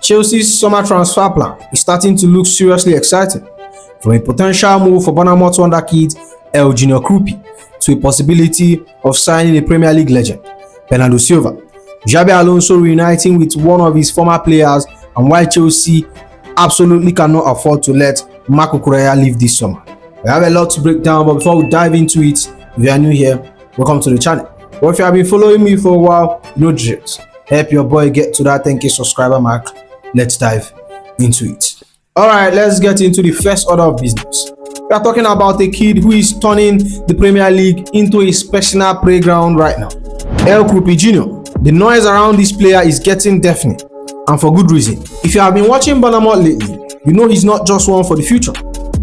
Chelsea's summer transfer plan is starting to look seriously exciting, from a potential move for Bournemouth wonderkid Eli Junior Kroupi to a possibility of signing a Premier League legend, Bernardo Silva. Xabi Alonso reuniting with one of his former players, and why Chelsea absolutely cannot afford to let Marc Cucurella leave this summer. We have a lot to break down, but before we dive into it, if you are new here, welcome to the channel. But if you have been following me for a while, you know drills. Help your boy get to that 10k subscriber mark. Let's dive into it. Alright, let's get into the first order of business. We are talking about a kid who is turning the Premier League into his personal playground right now. Eli Kroupi Jr. The noise around this player is getting deafening, and for good reason. If you have been watching Bournemouth lately, you know he's not just one for the future.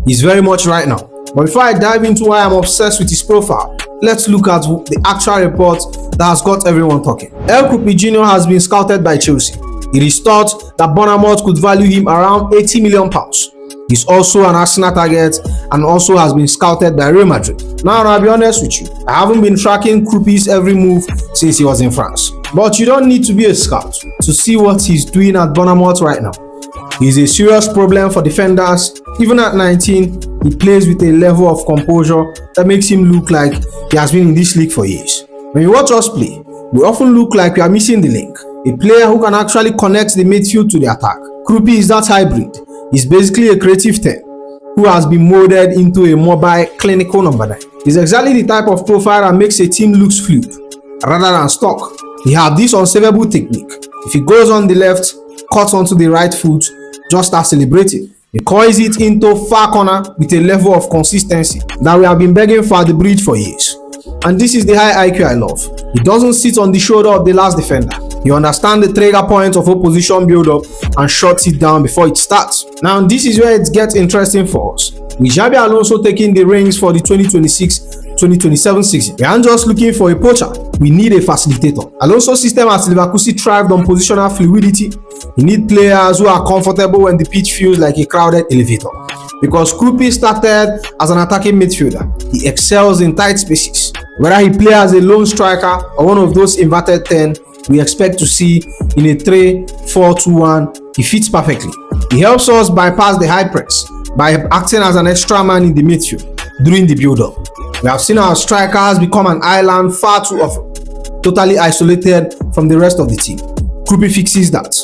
He's very much right now. But before I dive into why I'm obsessed with his profile, let's look at the actual report that has got everyone talking. Eli Kroupi Jr. has been scouted by Chelsea. It is thought that Bournemouth could value him around £80 million. He's also an Arsenal target and also has been scouted by Real Madrid. Now, I'll be honest with you, I haven't been tracking Kroupi's every move since he was in France. But you don't need to be a scout to see what he's doing at Bournemouth right now. He's a serious problem for defenders. Even at 19, he plays with a level of composure that makes him look like he has been in this league for years. When you watch us play, we often look like we are missing the link. A player who can actually connect the midfield to the attack. Kroupi is that hybrid. He's basically a creative 10 who has been molded into a mobile, clinical number 9. He's exactly the type of profile that makes a team look fluid rather than stuck. He has this unsavable technique. If he goes on the left, cuts onto the right foot, just start celebrating. He coils it into far corner with a level of consistency that we have been begging for at the bridge for years. And this is the high IQ I love. He doesn't sit on the shoulder of the last defender. He understands the trigger point of opposition build-up and shuts it down before it starts. Now, this is where it gets interesting for us. With Xabi Alonso taking the reins for the 2026-2027 season, we aren't just looking for a poacher, we need a facilitator. Alonso's system at Leverkusen thrived on positional fluidity. You need players who are comfortable when the pitch feels like a crowded elevator. Because Kroupi started as an attacking midfielder, he excels in tight spaces. Whether he plays as a lone striker or one of those inverted 10 we expect to see in a 3-4-2-1, he fits perfectly. He helps us bypass the high press by acting as an extra man in the midfield during the build-up. We have seen our strikers become an island far too often, totally isolated from the rest of the team. Kroupi fixes that.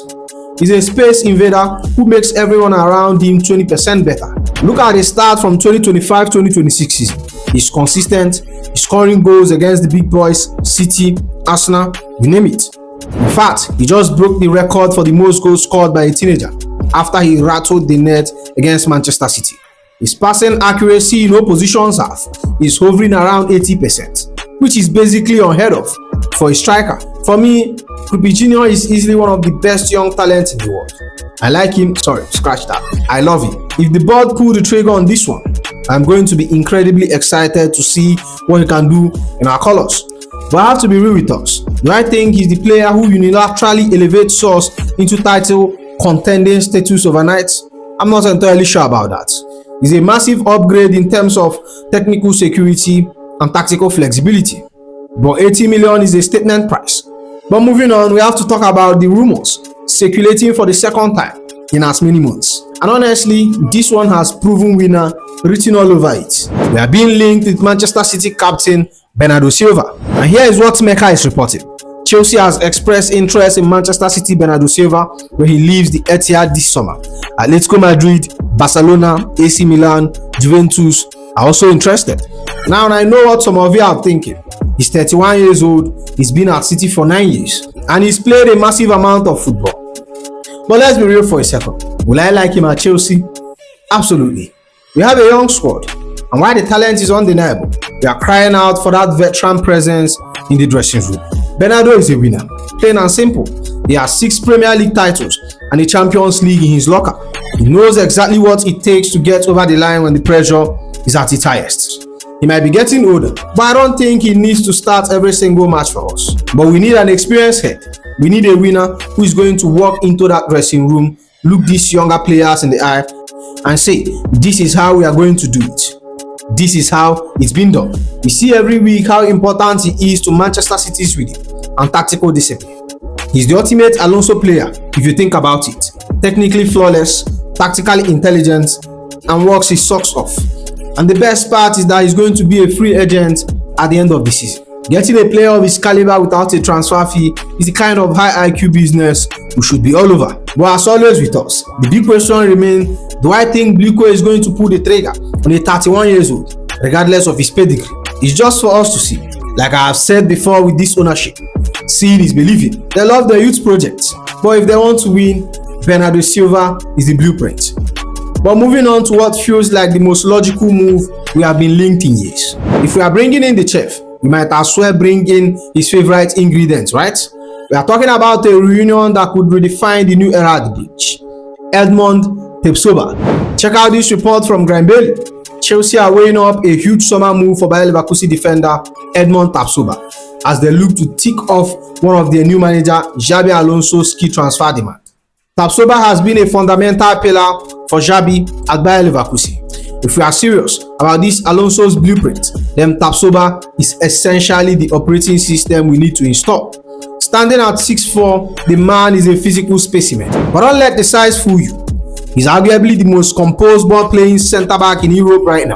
He's a space invader who makes everyone around him 20% better. Look at the start from 2025-2026 season. He's consistent, he's scoring goals against the big boys, City, Arsenal, you name it. In fact, he just broke the record for the most goals scored by a teenager after he rattled the net against Manchester City. His passing accuracy in all positions is hovering around 80%, which is basically unheard of for a striker. For me, Kroupi Jr. is easily one of the best young talents in the world. I like him, scratch that. I love him. If the board pull the trigger on this one, I'm going to be incredibly excited to see what he can do in our colors. But I have to be real with us. Do I think he's the player who unilaterally elevates us into title-contending status overnight? I'm not entirely sure about that. He's a massive upgrade in terms of technical security and tactical flexibility. But 80 million is a statement price. But moving on, we have to talk about the rumors circulating for the second time in as many months. And honestly, this one has proven winner written all over it. We are being linked with Manchester City captain Bernardo Silva. And here is what Mecca is reporting. Chelsea has expressed interest in Manchester City Bernardo Silva when he leaves the Etihad this summer. Atletico Madrid, Barcelona, AC Milan, Juventus are also interested. Now, I know what some of you are thinking. He's 31 years old, he's been at City for 9 years, and he's played a massive amount of football. But let's be real for a second. Will I like him at Chelsea? Absolutely. We have a young squad, and while the talent is undeniable, we are crying out for that veteran presence in the dressing room. Bernardo is a winner, plain and simple. He has 6 Premier League titles and a Champions League in his locker. He knows exactly what it takes to get over the line when the pressure is at its highest. He might be getting older, but I don't think he needs to start every single match for us. But we need an experienced head. We need a winner who is going to walk into that dressing room, look these younger players in the eye, and say, this is how we are going to do it. This is how it's been done. We see every week how important he is to Manchester City's rhythm and tactical discipline. He's the ultimate Alonso player if you think about it. technically flawless, tactically intelligent, and works his socks off. And the best part is that he's going to be a free agent at the end of the season. Getting a player of his caliber without a transfer fee is the kind of high IQ business we should be all over. But as always with us, the big question remains, do I think BlueCo is going to pull the trigger on a 31 years old, regardless of his pedigree? It's just for us to see. Like I have said before with this ownership, seeing is believing. They love their youth project, but if they want to win, Bernardo Silva is the blueprint. But moving on to what feels like the most logical move we have been linked in years. If we are bringing in the chef, we might as well bring in his favorite ingredients, right? We are talking about a reunion that could redefine the new era at the bridge. Edmond Tapsoba. Check out this report from Bailey. Chelsea are weighing up a huge summer move for Bayer Leverkusen defender Edmond Tapsoba as they look to tick off one of their new manager Xabi Alonso's key transfer demand. Tapsoba has been a fundamental pillar for Xabi at Bayer Leverkusen. If we are serious about this Alonso's blueprint, then Tapsoba is essentially the operating system we need to install. Standing at 6'4", the man is a physical specimen. But don't let the size fool you. He's arguably the most composed ball-playing centre-back in Europe right now.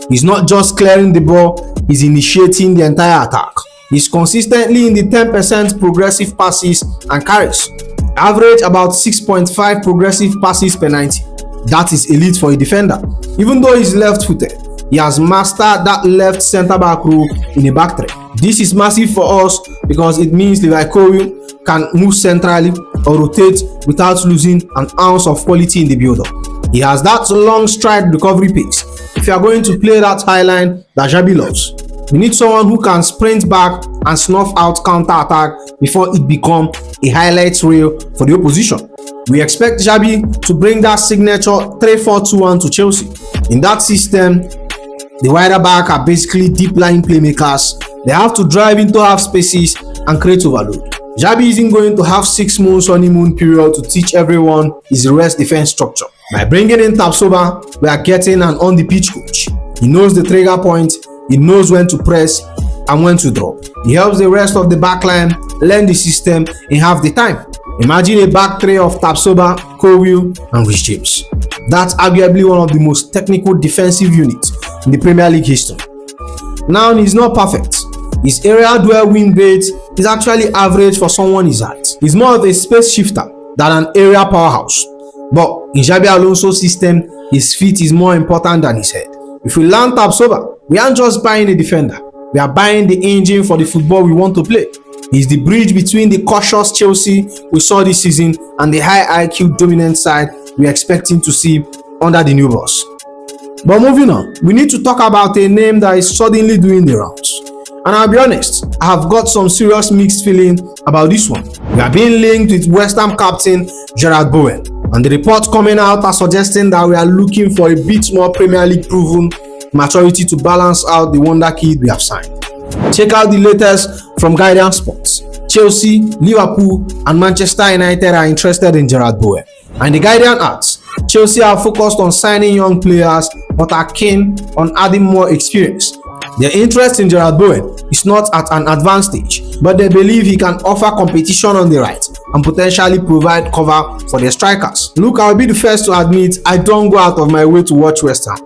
He's not just clearing the ball, he's initiating the entire attack. He's consistently in the 10% progressive passes and carries. Average about 6.5 progressive passes per 90. That is elite for a defender. Even though he's left-footed, he has mastered that left centre-back role in a back three. This is massive for us because it means Eli Junior Kroupi can move centrally or rotate without losing an ounce of quality in the build-up. He has that long stride recovery pace. If you are going to play that high line that Xabi loves, we need someone who can sprint back and snuff out counter-attack before it becomes a highlight reel for the opposition. We expect Xabi to bring that signature 3-4-2-1 to Chelsea. In that system, the wider back are basically deep-lying playmakers. They have to drive into half spaces and create overload. Xabi isn't going to have 6 months honeymoon period to teach everyone his rest defense structure. By bringing in Tapsoba, we are getting an on-the-pitch coach. He knows the trigger point, he knows when to press and when to drop. He helps the rest of the backline learn the system in half the time. Imagine a back three of Tapsoba, Kroupi, and Rich James. That's arguably one of the most technical defensive units in the Premier League history. Now, he's not perfect. His area duel win rate is actually average for someone his height. He's more of a space shifter than an area powerhouse. But in Xabi Alonso's system, his feet is more important than his head. If we land Tapsoba, we aren't just buying a defender. We are buying the engine for the football we want to play. He's the bridge between the cautious Chelsea we saw this season and the high IQ dominant side we are expecting to see under the new boss. But moving on, we need to talk about a name that is suddenly doing the rounds. And I'll be honest, I have got some serious mixed feeling about this one. We are being linked with West Ham captain Jarrod Bowen, and the reports coming out are suggesting that we are looking for a bit more Premier League proven maturity to balance out the wonderkid we have signed. Check out the latest from Guardian Sports. Chelsea, Liverpool, and Manchester United are interested in Jarrod Bowen. And the Guardian adds, Chelsea are focused on signing young players but are keen on adding more experience. Their interest in Jarrod Bowen is not at an advanced stage, but they believe he can offer competition on the right and potentially provide cover for their strikers. Look, I'll be the first to admit I don't go out of my way to watch West Ham.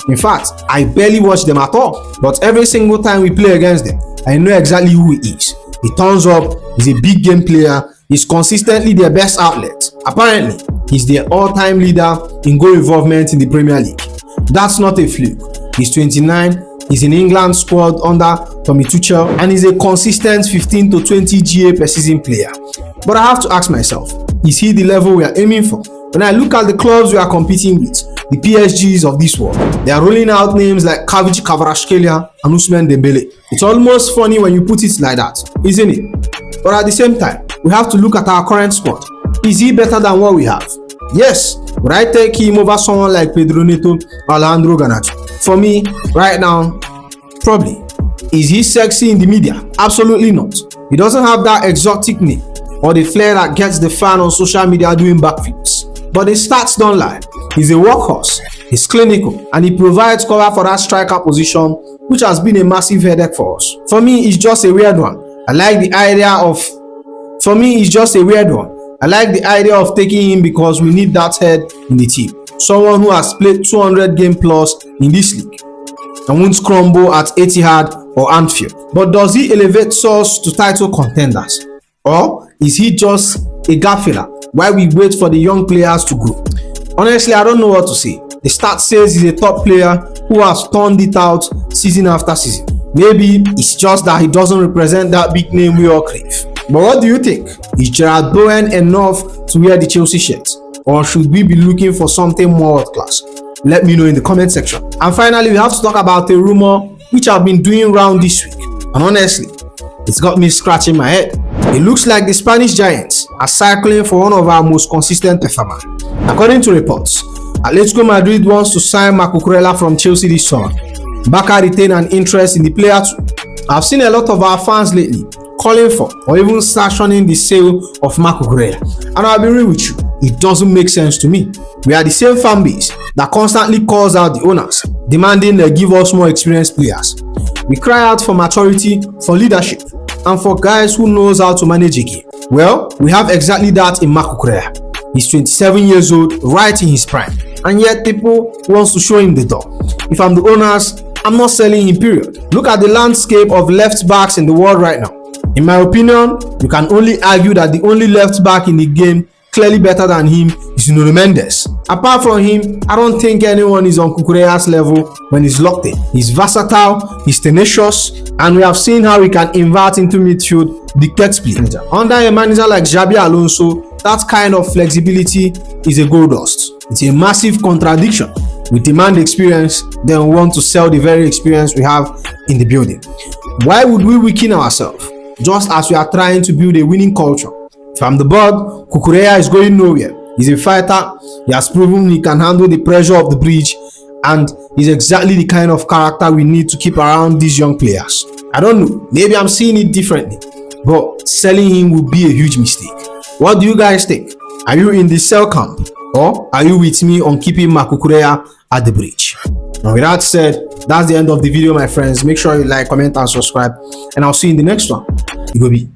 In fact, I barely watch them at all, but every single time we play against them, I know exactly who he is. He turns up, he's a big game player, he's consistently their best outlet. Apparently, he's their all-time leader in goal involvement in the Premier League. That's not a fluke. He's 29, he's in England squad under Tommy Tuchel, and he's a consistent 15 to 20 GA per season player. But I have to ask myself, is he the level we are aiming for? When I look at the clubs we are competing with, the PSGs of this world, they are rolling out names like Kavic Kvaratskhelia and Ousmane Dembele. It's almost funny when you put it like that, isn't it? But at the same time, we have to look at our current squad. Is he better than what we have? Yes, but I take him over someone like Pedro Neto or Alejandro Garnacho. For me, right now, probably. Is he sexy in the media? Absolutely not. He doesn't have that exotic name or the flair that gets the fan on social media doing backflips. But his stats don't lie. He's a workhorse, he's clinical, and he provides cover for that striker position, which has been a massive headache for us. For me, it's just a weird one. I like the idea I like the idea of taking him because we need that head in the team. Someone who has played 200 game plus in this league and won't crumble at Etihad or Anfield. But does he elevate us to title contenders? Or is he just a gap filler while we wait for the young players to grow? Honestly, I don't know what to say. The stat says he's a top player who has turned it out season after season. Maybe it's just that he doesn't represent that big name we all crave. But what do you think? Is Gerard Bowen enough to wear the Chelsea shirt? Or should we be looking for something more world class? Let me know in the comment section. And finally, we have to talk about a rumor which I've been doing round this week. And honestly, it's got me scratching my head. It looks like the Spanish giants are cycling for one of our most consistent performers. According to reports, Atletico Madrid wants to sign Marc Cucurella from Chelsea this summer. Barca retain an interest in the player too. I've seen a lot of our fans lately calling for or even sanctioning the sale of Marc Cucurella. And I'll be real with you, it doesn't make sense to me. We are the same fan base that constantly calls out the owners, demanding they give us more experienced players. We cry out for maturity, for leadership, and for guys who knows how to manage a game. Well, we have exactly that in Marc Cucurella. He's 27 years old, right in his prime, and yet people wants to show him the door. If I'm the owners, I'm not selling him, period. Look at the landscape of left backs in the world right now. In my opinion, you can only argue that the only left back in the game clearly better than him is Nuno Mendes. Apart from him, I don't think anyone is on Cucurella's level when he's locked in. He's versatile, he's tenacious, and we have seen how he can invert into midfield, dictate play. Under a manager like Xabi Alonso, that kind of flexibility is a gold dust. It's a massive contradiction. We demand experience, then we want to sell the very experience we have in the building. Why would we weaken ourselves just as we are trying to build a winning culture? If I'm the board, Cucurella is going nowhere. He's a fighter, he has proven he can handle the pressure of the bridge, and he's exactly the kind of character we need to keep around these young players. I don't know, maybe I'm seeing it differently, but selling him would be a huge mistake. What do you guys think? Are you in the sell camp, or are you with me on keeping Marc Cucurella at the bridge? Now with that said, that's the end of the video, my friends. Make sure you like, comment and subscribe, and I'll see you in the next one. You go be.